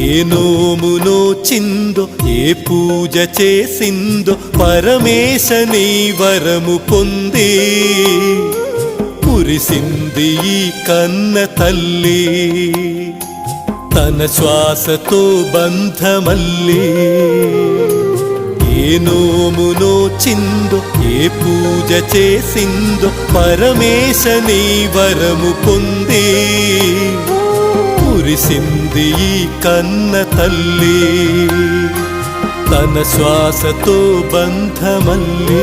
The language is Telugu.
ఏ నోమునో చిందో ఏ పూజ చేసిందో పరమేశ నీ వరము పొంది కురిసింది ఈ కన్న తల్లి తన శ్వాసతో బంధమల్లి ఏ నోమునో చిందో ఏ పూజ చేసిందో పరమేశ నీ వరము పొంది కురిసింది ఈ కన్న తల్లి తన శ్వాసతో బంధమల్లి